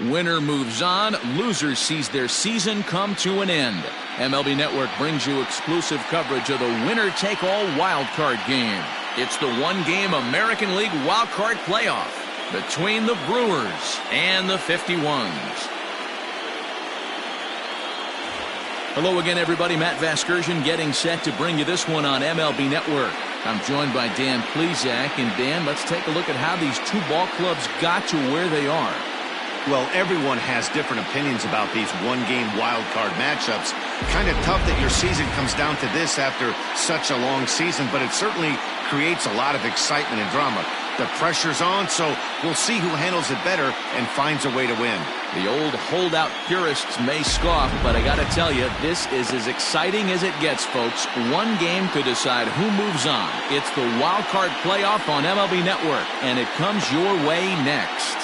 Winner moves on. Loser sees their season come to an end. MLB Network brings you exclusive coverage of the winner-take-all wildcard game. It's the one-game American League wildcard playoff between the Brewers and the 51s. Hello again, everybody. Matt Vasgersian getting set to bring you this one on MLB Network. I'm joined by Dan Plesac. And Dan, let's take a look at how these two ball clubs got to where they are. Well, everyone has different opinions about these one-game wild-card matchups. Kind of tough that your season comes down to this after such a long season, but it certainly creates a lot of excitement and drama. The pressure's on, so we'll see who handles it better and finds a way to win. The old holdout purists may scoff, but I got to tell you, this is as exciting as it gets, folks. One game could decide who moves on. It's the wildcard playoff on MLB Network, and it comes your way next.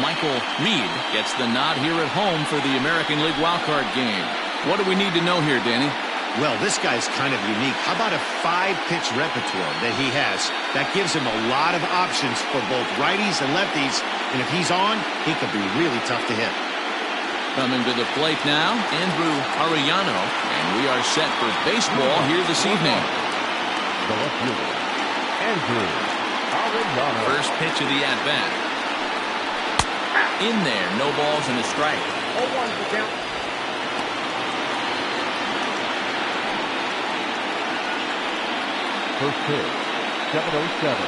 Michael Reed gets the nod here at home for the American League wildcard game. What do we need to know here, Danny? Well, this guy's kind of unique. How about a 5-pitch repertoire that he has? That gives him a lot of options for both righties and lefties. And if he's on, he could be really tough to hit. Coming to the plate now, Andrew Arellano. And we are set for baseball here this evening. The left fielder, Andrew Arellano. First pitch of the at-bat. In there, no balls and a strike. 0-1 to count. First pitch, 7-0-7.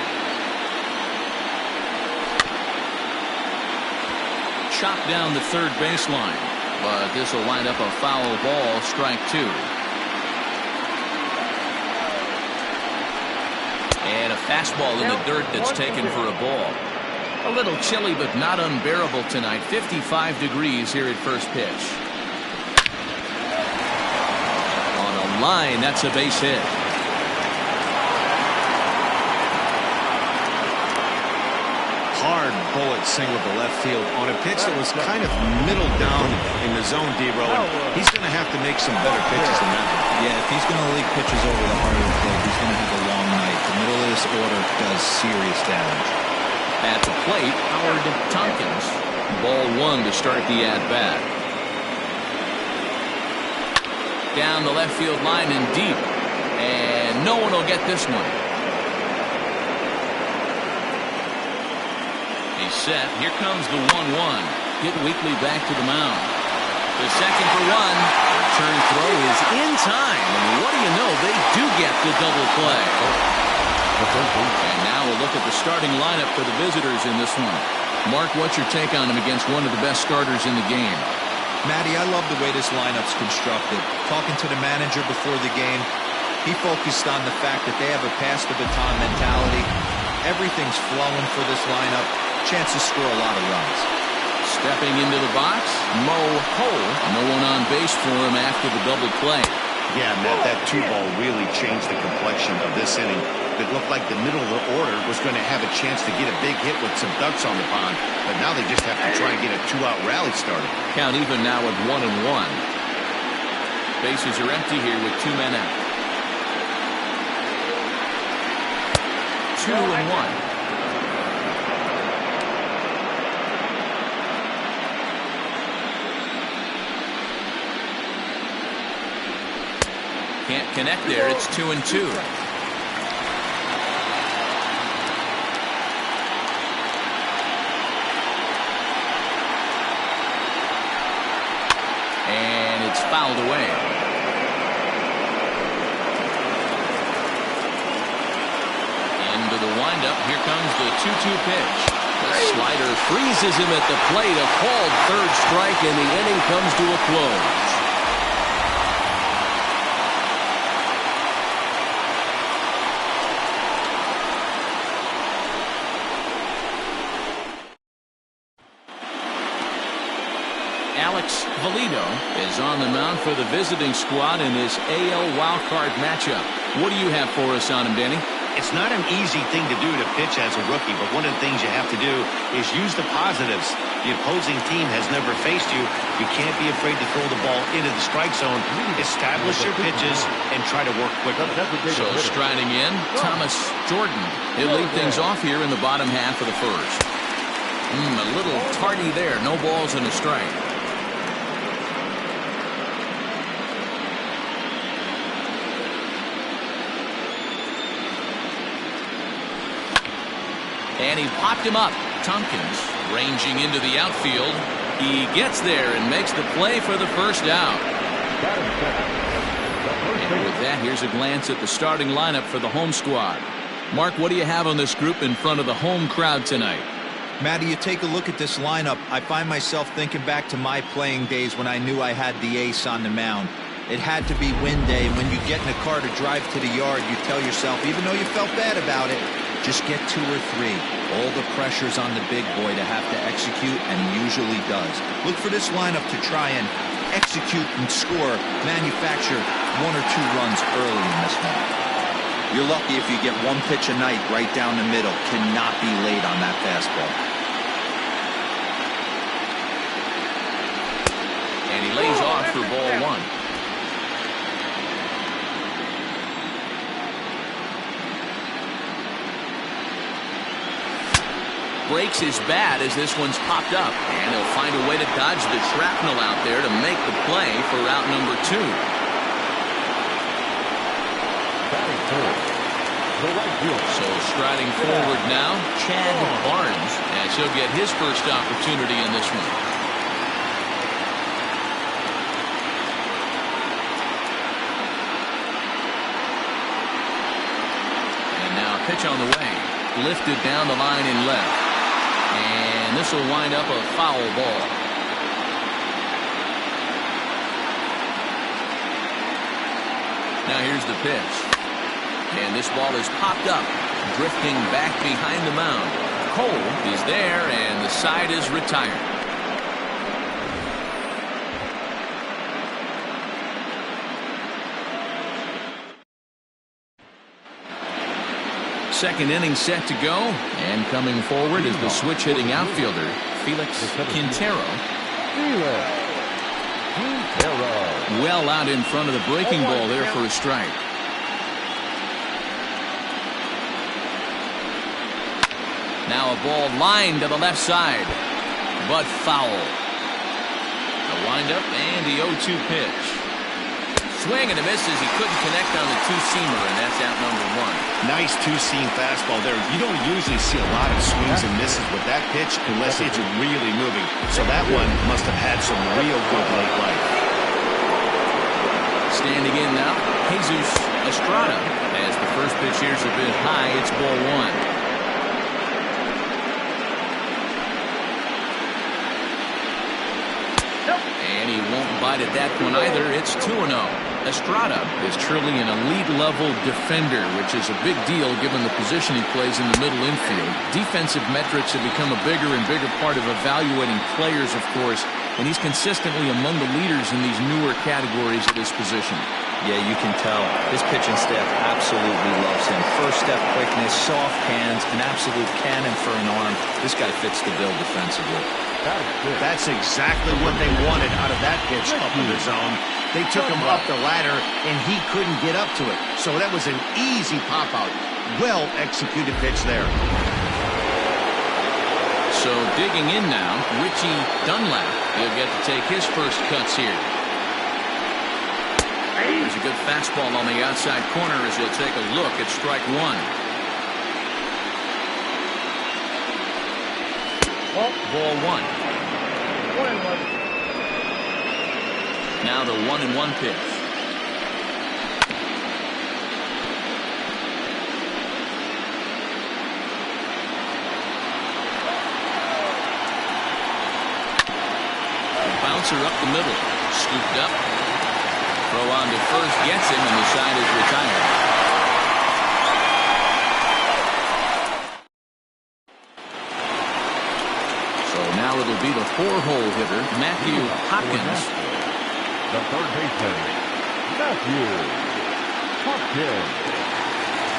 Chopped down the third baseline, but this will wind up a foul ball, strike two. And a fastball in the dirt that's taken for a ball. A little chilly, but not unbearable tonight. 55 degrees here at first pitch. On a line, that's a base hit. Hard bullet single to left field on a pitch that was kind of middle down in the zone, D-Row. He's going to have to make some better pitches than that. Yeah, if he's going to leak pitches over the heart of the plate, he's going to have a long night. The middle of this order does serious damage. At the plate, Howard Hopkins. Ball one to start the at-bat. Down the left field line and deep. And no one will get this one. He's set. Here comes the 1-1. Hit weakly back to the mound. The second for one. Return throw is in time. And what do you know? They do get the double play. And now we'll look at the starting lineup for the visitors in this one. Mark, what's your take on him against one of the best starters in the game? Matty, I love the way this lineup's constructed. Talking to the manager before the game, he focused on the fact that they have a pass-the-baton mentality. Everything's flowing for this lineup. Chance to score a lot of runs. Stepping into the box, Moe Cole. No one on base for him after the double play. Yeah, Matt, that 2-ball really changed the complexion of this inning. It looked like the middle of the order was going to have a chance to get a big hit with some ducks on the pond, but now they just have to try and get a 2-out rally started. Count even now at 1-1. Bases are empty here with 2 men out. 2-1. Can't connect there. It's 2-2. And it's fouled away. Into the windup. Here comes the 2-2 pitch. The slider freezes him at the plate. A called third strike, and the inning comes to a close. Is on the mound for the visiting squad in this AL wildcard matchup. What do you have for us on him, Danny? It's not an easy thing to do to pitch as a rookie, but one of the things you have to do is use the positives. The opposing team has never faced you. You can't be afraid to throw the ball into the strike zone. Establish your pitches and try to work quickly. So striding in, Thomas Jordan. He'll lead things off here in the bottom half of the first. A little tardy there. No balls and a strike. And he popped him up. Tompkins ranging into the outfield. He gets there and makes the play for the first out. And with that, here's a glance at the starting lineup for the home squad. Mark, what do you have on this group in front of the home crowd tonight? Matty, you take a look at this lineup. I find myself thinking back to my playing days when I knew I had the ace on the mound. It had to be win day, and when you get in a car to drive to the yard, you tell yourself, even though you felt bad about it, just get 2 or 3. All the pressure's on the big boy to have to execute, and he usually does. Look for this lineup to try and execute and score, manufacture 1 or 2 runs early in this one. You're lucky if you get 1 pitch a night right down the middle. Cannot be late on that fastball. And he lays off for ball 1. Breaks his bat as this one's popped up, and he'll find a way to dodge the shrapnel out there to make the play for route number 2. So striding forward now, Chad Barnes, as he'll get his first opportunity in this one. And now a pitch on the way, lifted down the line in left. And this will wind up a foul ball. Now here's the pitch. And this ball is popped up, drifting back behind the mound. Cole is there, and the side is retired. Second inning set to go, and coming forward is the switch-hitting outfielder, Felix Quintero. Well out in front of the breaking ball there for a strike. Now a ball lined to the left side, but foul. A windup and the 0-2 pitch. Swing and a miss as he couldn't connect on the two-seamer, and that's out number 1. Nice two-seam fastball there. You don't usually see a lot of swings and misses with that pitch unless it's really moving. So that one must have had some real good late life. Standing in now, Jesus Estrada. As the first pitch here's a bit high, it's ball 1. And he won't bite at that one either. It's 2-0. Estrada is truly an elite-level defender, which is a big deal given the position he plays in the middle infield. Defensive metrics have become a bigger and bigger part of evaluating players, of course, and he's consistently among the leaders in these newer categories at his position. Yeah, you can tell. His pitching staff absolutely loves him. First step quickness, soft hands, an absolute cannon for an arm. This guy fits the bill defensively. That's exactly what they wanted out of that pitch up in the zone. They took him up the ladder, and he couldn't get up to it. So that was an easy pop-out. Well-executed pitch there. So digging in now, Richie Dunlap. He'll get to take his first cuts here. There's a good fastball on the outside corner as he'll take a look at strike 1. Ball 1. Now the 1-1 pitch. Bouncer up the middle, scooped up. Throw on to first, gets him, and the side is retired. Now it'll be the 4-hole hitter, Matthew Hopkins. The third baseman, Matthew Hopkins.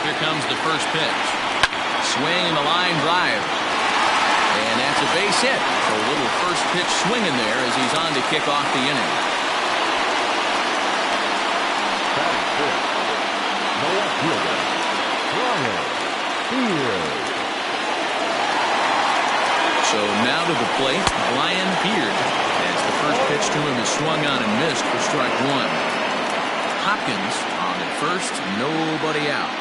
Here comes the first pitch. Swing and a line drive. And that's a base hit. So a little first pitch swinging there as he's on to kick off the inning. Batting fifth, the left fielder, Brian Greer. So now to the plate, Brian Greer. As the first pitch to him is swung on and missed for strike one. Hopkins on at first, nobody out.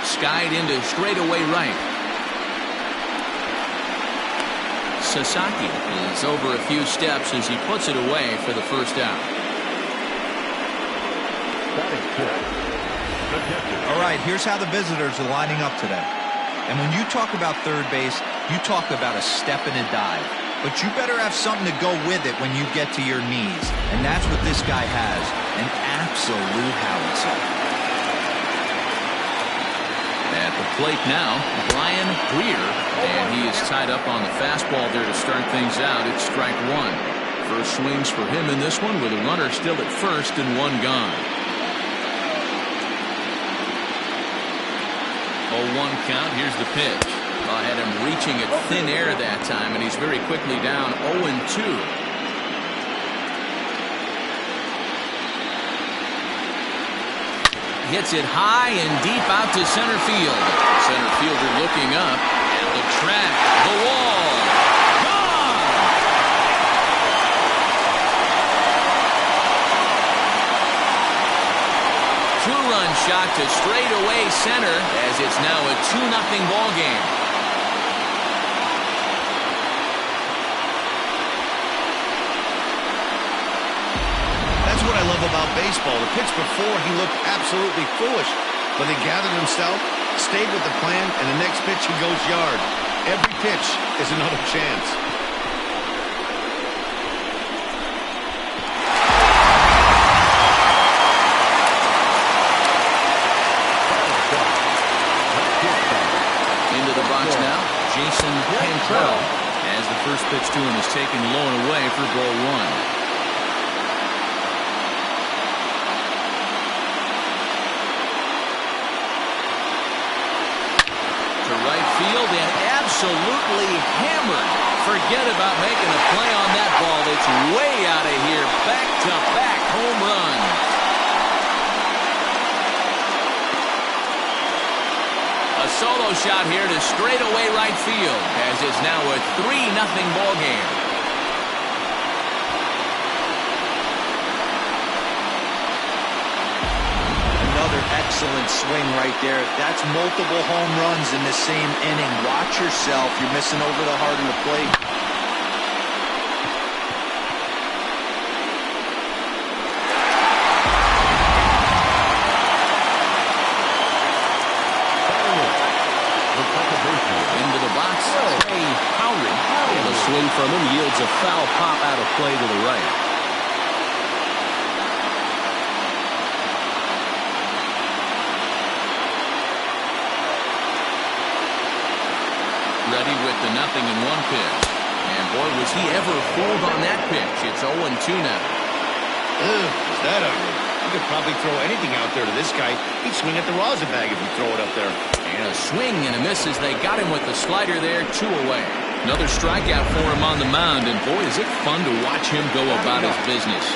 Skied into straightaway right. Sasaki is over a few steps as he puts it away for the first out. Batting fifth, the catcher. All right, here's how the visitors are lining up today. And when you talk about third base, you talk about a step and a dive. But you better have something to go with it when you get to your knees. And that's what this guy has, an absolute howitzer. At the plate now, Brian Greer, and he is tied up on the fastball there to start things out. It's strike one. First swings for him in this one with a runner still at first and one gone. 0-1 count. Here's the pitch. Had him reaching at thin air that time, and he's very quickly down 0-2. Hits it high and deep out to center field. Center fielder looking up at the track, the wall. Gone! Two-run shot to straightaway center as it's now a 2-0 ball game. That's what I love about baseball. The pitch before, he looked absolutely foolish, but he gathered himself, stayed with the plan, and the next pitch he goes yard. Every pitch is another chance. Into the box now, Jason Cantrell, as the first pitch to him is taken low and away for ball one. Field and absolutely hammered. Forget about making a play on that ball. It's way out of here. Back-to-back home run. A solo shot here to straightaway right field as it's now a 3-0 ball game. Another excellent swing right there. That's multiple home runs in the same inning. Watch yourself. You're missing over the heart of the plate. Into the box. Hey, Howry. And a swing from him yields a foul pop out of play to the right. Ready with the 0-1 pitch. And boy, was he ever fooled on that pitch. It's 0-2 now. Is that ugly? You could probably throw anything out there to this guy. He'd swing at the rosin bag if you throw it up there. And a swing and a miss as they got him with the slider there, 2 away. Another strikeout for him on the mound, and boy, is it fun to watch him go about his business.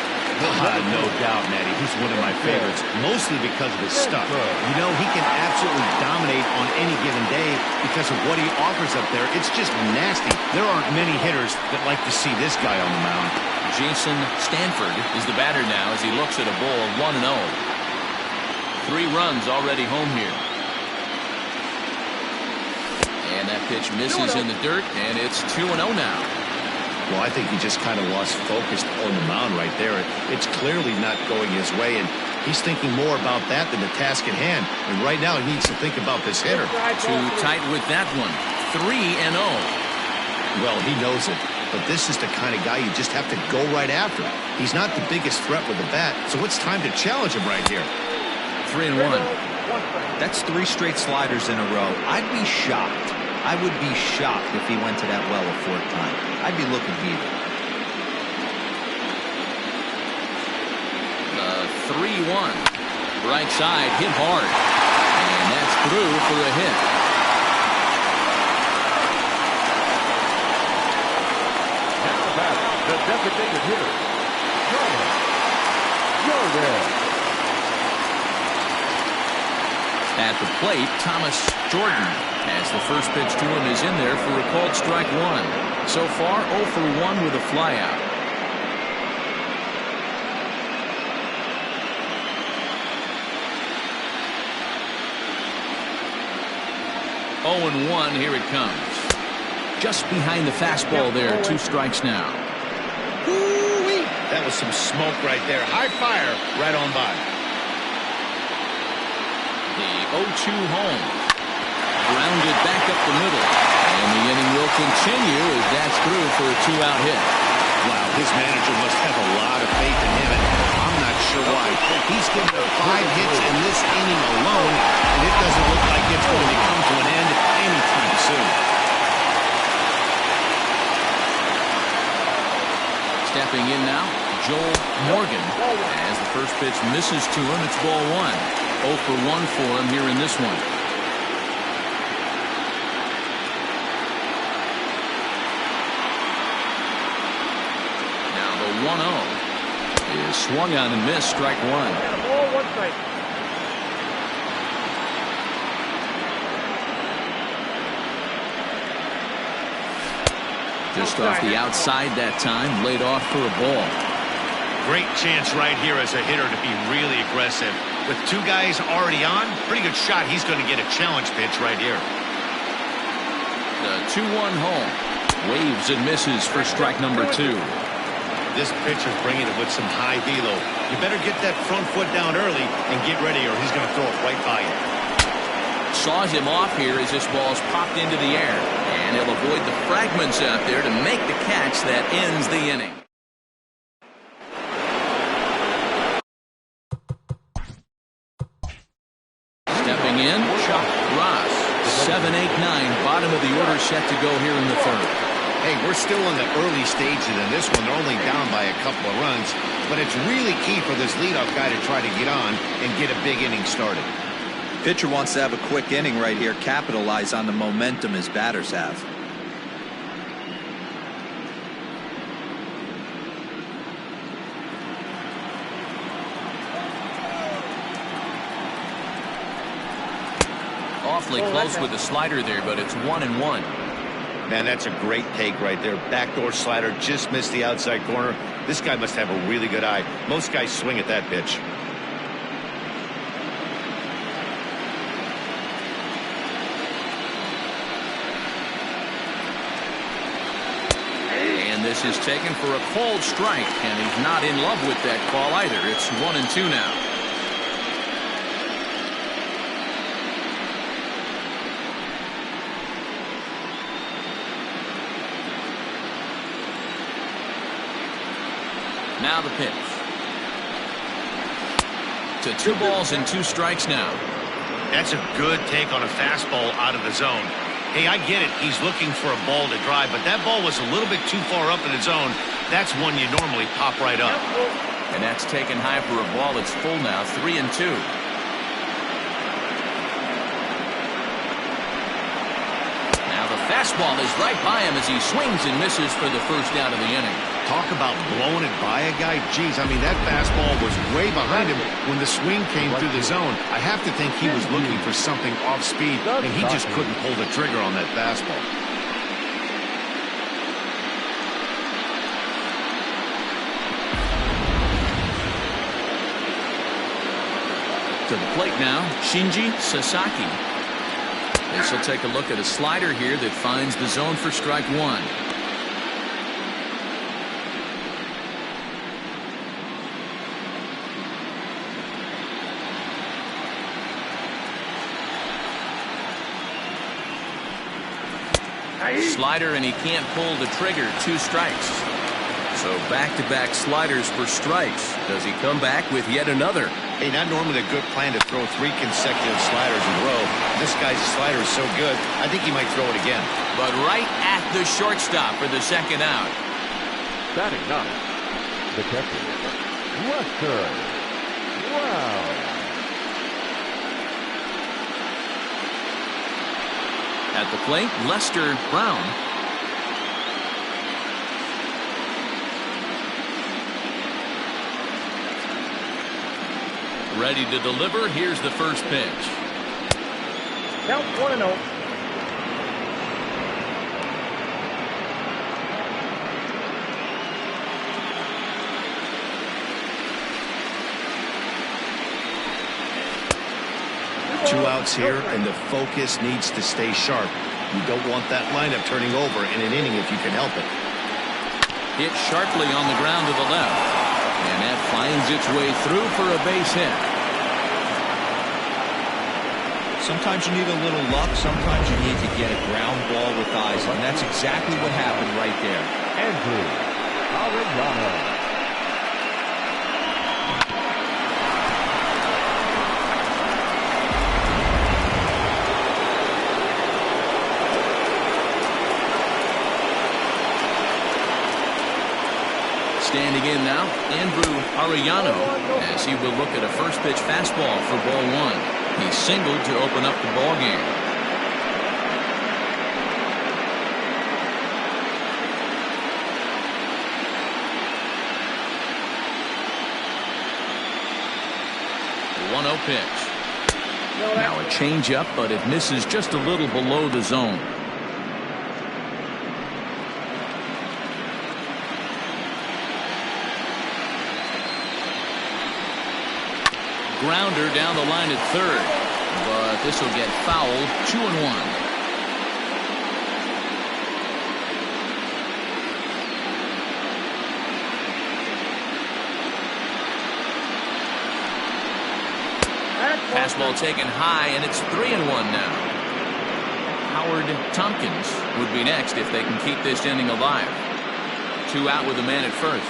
No doubt, Natty. He's one of my favorites, mostly because of his stuff. You know, he can absolutely dominate on any given day because of what he offers up there. It's just nasty. There aren't many hitters that like to see this guy on the mound. Jason Stanford is the batter now as he looks at a ball 1-0. 3 runs already home here. And that pitch misses in the dirt, and it's 2-0 now. Well, I think he just kind of lost focus on the mound right there. It's clearly not going his way, and he's thinking more about that than the task at hand. And right now, he needs to think about this hitter. Too tight with that one. 3-0. Well, he knows it, but this is the kind of guy you just have to go right after. He's not the biggest threat with the bat, so it's time to challenge him right here. 3-1. That's 3 straight sliders in a row. I'd be shocked. I would be shocked if he went to that well a 4th time. I'd be looking heated. 3-1. Right side, hit hard. And that's through for a hit. Now back, the designated hitter, Jordan. At the plate, Thomas Jordan, as the first pitch to him is in there for a called strike one. So far, 0 for 1 with a flyout. 0-1, here it comes. Just behind the fastball there, 2 strikes now. Woo-wee. That was some smoke right there. High fire right on by. The 0-2 home. Grounded back up the middle. And the inning will continue as that's through for a 2-out hit. Wow, his manager must have a lot of faith in him, and I'm not sure why. He's given up 5 hits in this inning alone, and it doesn't look like it's going to come to an end anytime soon. Stepping in now, Joel Morgan. As the first pitch misses to him, it's ball 1. 0 for 1 for him here in this one. Now the 1-0 is swung on and missed, strike 1. Just off the outside that time, laid off for a ball. Great chance right here as a hitter to be really aggressive. With 2 guys already on, pretty good shot. He's going to get a challenge pitch right here. The 2-1 home. Waves and misses for strike number 2. This pitcher's bringing it with some high velo. You better get that front foot down early and get ready or he's going to throw it right by you. Saws him off here as this ball's popped into the air. And he'll avoid the fragments out there to make the catch that ends the inning. Stepping in, Chuck Ross. 7, 8, 9, bottom of the order set to go here in the third. Hey, we're still in the early stages in this one. They're only down by a couple of runs. But it's really key for this leadoff guy to try to get on and get a big inning started. Pitcher wants to have a quick inning right here, capitalize on the momentum his batters have. Awfully close with the slider there, but it's 1-1. Man, that's a great take right there. Backdoor slider just missed the outside corner. This guy must have a really good eye. Most guys swing at that pitch. And this is taken for a called strike, and he's not in love with that call either. It's 1-2 now. Now the pitch. To 2 balls and 2 strikes now. That's a good take on a fastball out of the zone. Hey, I get it. He's looking for a ball to drive, but that ball was a little bit too far up in the zone. That's one you normally pop right up. And that's taken high for a ball. It's full now, 3-2. Now the fastball is right by him as he swings and misses for the first out of the inning. Talk about blowing it by a guy. Jeez, I mean, that fastball was way behind him when the swing came through the zone. I have to think he was looking for something off speed, and he just couldn't pull the trigger on that fastball. To the plate now, Shinji Sasaki. This will take a look at a slider here that finds the zone for strike 1. Slider, and he can't pull the trigger. 2 strikes. So back-to-back sliders for strikes. Does he come back with yet another? Hey, not normally a good plan to throw 3 consecutive sliders in a row. This guy's slider is so good, I think he might throw it again. But right at the shortstop for the second out. Batting 9, the catcher, WILDCARD. Wow. At the plate, Lester Brown. Ready to deliver. Here's the first pitch. Count 1-0. Two outs here, and the focus needs to stay sharp. You don't want that lineup turning over in an inning if you can help it. Hit sharply on the ground to the left. And that finds its way through for a base hit. Sometimes you need a little luck. Sometimes you need to get a ground ball with eyes. And that's exactly what happened right there. Andrew Arellano. Standing in now, Andrew Arellano, as he will look at a first pitch fastball for ball one. He singled to open up the ball game. The 1-0 pitch. Now a changeup, but it misses just a little below the zone. Grounder down the line at third, but this will get fouled. 2-1. Fastball taken high, and it's 3-1 now. Howard Hopkins would be next if they can keep this inning alive. 2 out with a man at first.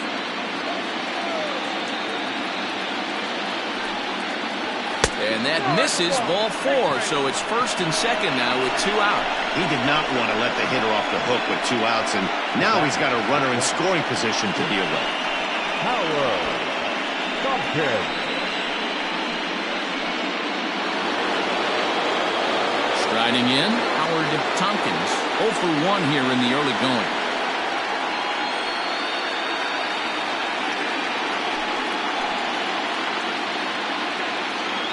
And that misses, ball 4, so it's first and second now with 2 out. He did not want to let the hitter off the hook with 2 outs, and now he's got a runner in scoring position to deal with. Howard Hopkins. Striding in, Howard Hopkins, 0 for 1 here in the early going.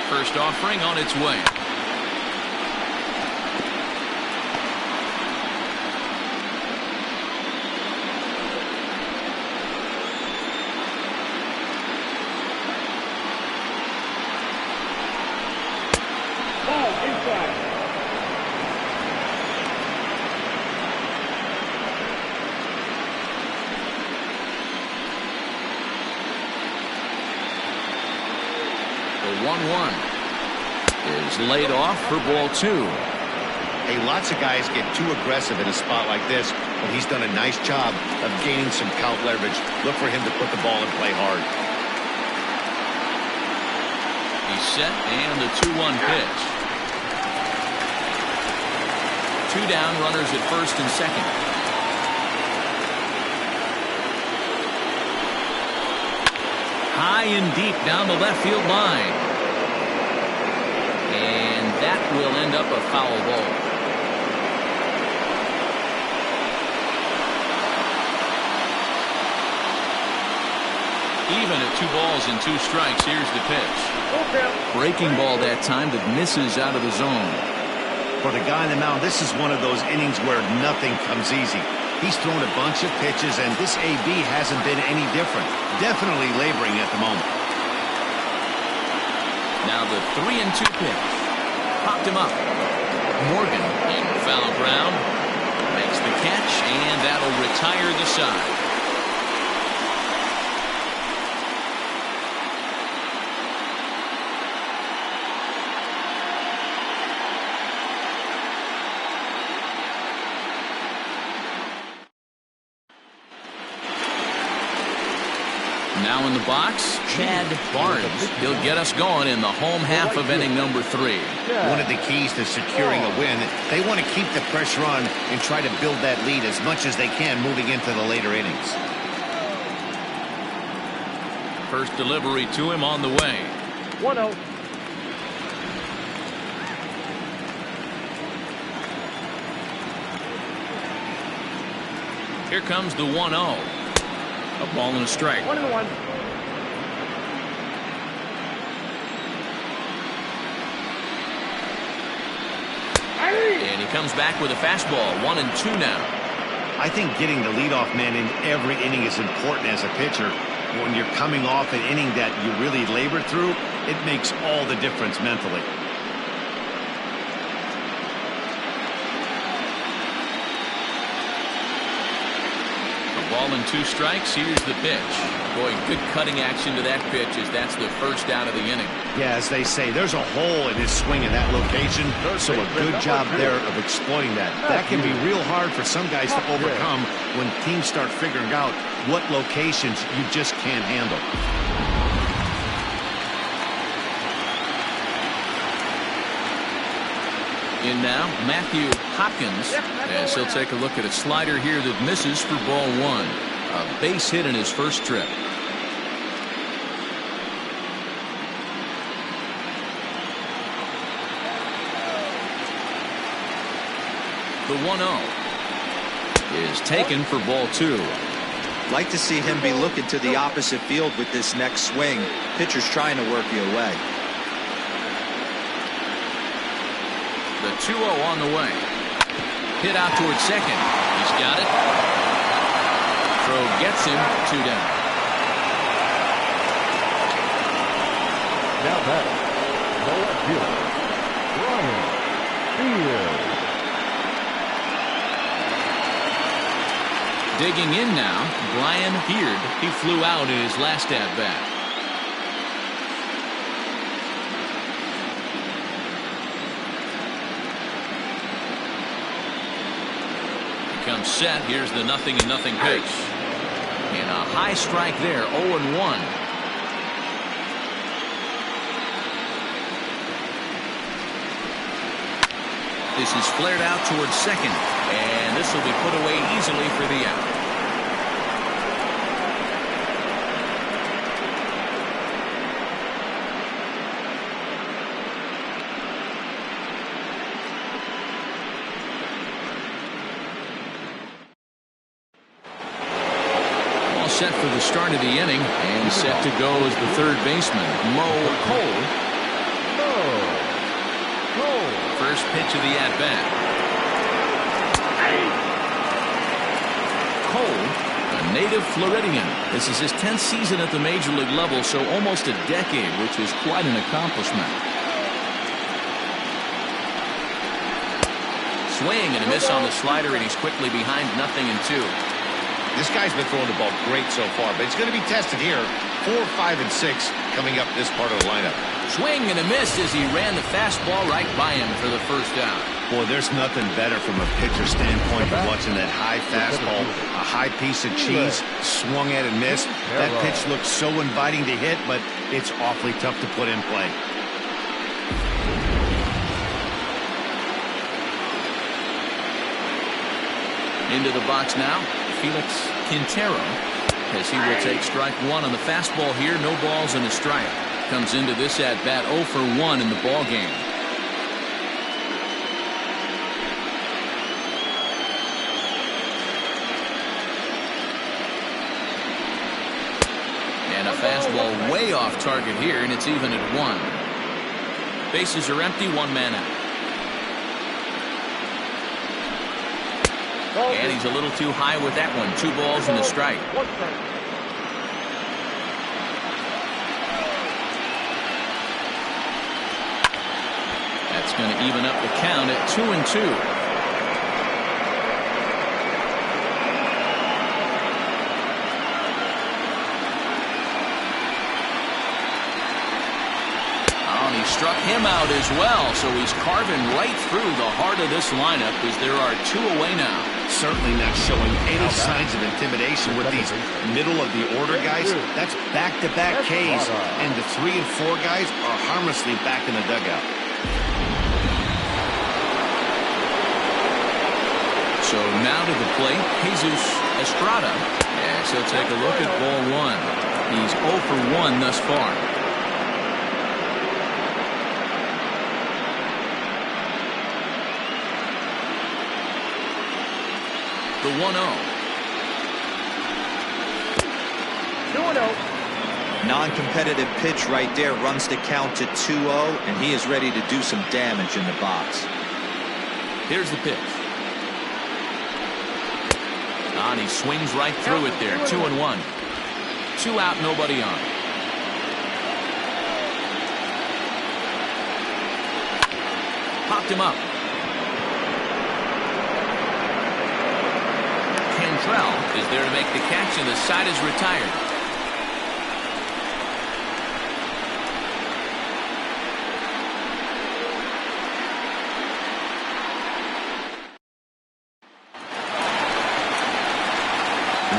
First offering on its way. Ball inside. The 1-1 is laid off for ball 2. Hey, lots of guys get too aggressive in a spot like this, but he's done a nice job of gaining some count leverage. Look for him to put the ball and play hard. He's set, and the 2-1 pitch. 2 down, runners at first and second. High and deep down the left field line. And that will end up a foul ball. Even at 2 balls and 2 strikes, here's the pitch. Breaking ball that time that misses out of the zone. For the guy on the mound, this is one of those innings where nothing comes easy. He's thrown a bunch of pitches, and this AB hasn't been any different. Definitely laboring at the moment. Now the 3-2 pitch. Popped him up. Morgan in foul ground. Makes the catch, and that'll retire the side. Now in the box, Chad Barnes. He'll get us going in the home half of inning number 3. One of the keys to securing a win, they want to keep the pressure on and try to build that lead as much as they can moving into the later innings. First delivery to him on the way. 1-0. Here comes the 1-0. A ball and a strike. 1-1. And he comes back with a fastball. 1-2 now. I think getting the leadoff man in every inning is important as a pitcher. When you're coming off an inning that you really labored through, it makes all the difference mentally. A ball and 2 strikes. Here's the pitch. Boy, good cutting action to that pitch as that's the first out of the inning. Yeah, as they say, there's a hole in his swing in that location, so a good job there of exploiting that. That can be real hard for some guys to overcome when teams start figuring out what locations you just can't handle. In now, Matthew Hopkins, as he'll take a look at a slider here that misses for ball 1. A base hit in his first trip. The 1-0 is taken for ball 2. Like to see him be looking to the opposite field with this next swing. Pitcher's trying to work you away. The 2-0 on the way. Hit out towards second. He's got it. Throw gets him 2 down. Now batting, the left fielder, Brian Greer. Digging in now, Brian Beard. He flew out in his last at-bat. He comes set. Here's the 0-0 pitch. And a high strike there, 0-1. This is flared out towards second, and this will be put away easily for the out. All set for the start of the inning, and set to go is the third baseman, Moe Cole. First pitch of the at-bat. Cole, a native Floridian. This is his 10th season at the major league level, so almost a decade, which is quite an accomplishment. Swing and a miss on the slider, and he's quickly behind 0-2. This guy's been throwing the ball great so far, but he's going to be tested here. 4, 5, and 6 coming up this part of the lineup. Swing and a miss as he ran the fastball right by him for the first out. Boy, there's nothing better from a pitcher standpoint than watching that high fastball, a high piece of cheese, swung at and missed. That pitch looks so inviting to hit, but it's awfully tough to put in play. Into the box now, Felix Quintero, as he will take strike 1 on the fastball here. No balls and a strike. Comes into this at bat 0 for 1 in the ball game. And a fastball way off target here, and it's even at 1. Bases are empty, 1 man out. And he's a little too high with that one. 2 balls and a strike. That's going to even up the count at 2-2. Oh, and he struck him out as well, so he's carving right through the heart of this lineup as there are 2 away now. Certainly not showing any signs of intimidation with these middle of the order guys. That's back-to-back Ks, and the 3 and 4 guys are harmlessly back in the dugout. So now to the plate, Jesus Estrada. Yes, he'll take a look at ball 1. He's 0 for 1 thus far. The 1-0. 2-0. Non-competitive pitch right there runs the count to 2-0, and he is ready to do some damage in the box. Here's the pitch. And he swings right through it there. 2-1. 2 out, nobody on. Popped him up. Cantrell is there to make the catch, and the side is retired.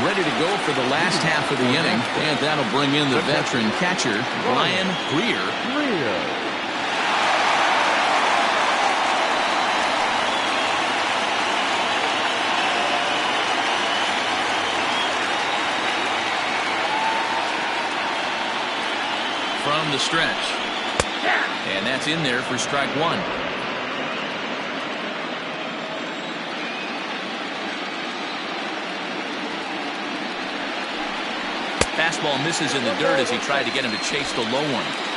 Ready to go for the last half of the inning, and that'll bring in the veteran catcher, Greer. From the stretch. And that's in there for strike one. Fastball misses in the dirt as he tried to get him to chase the low one.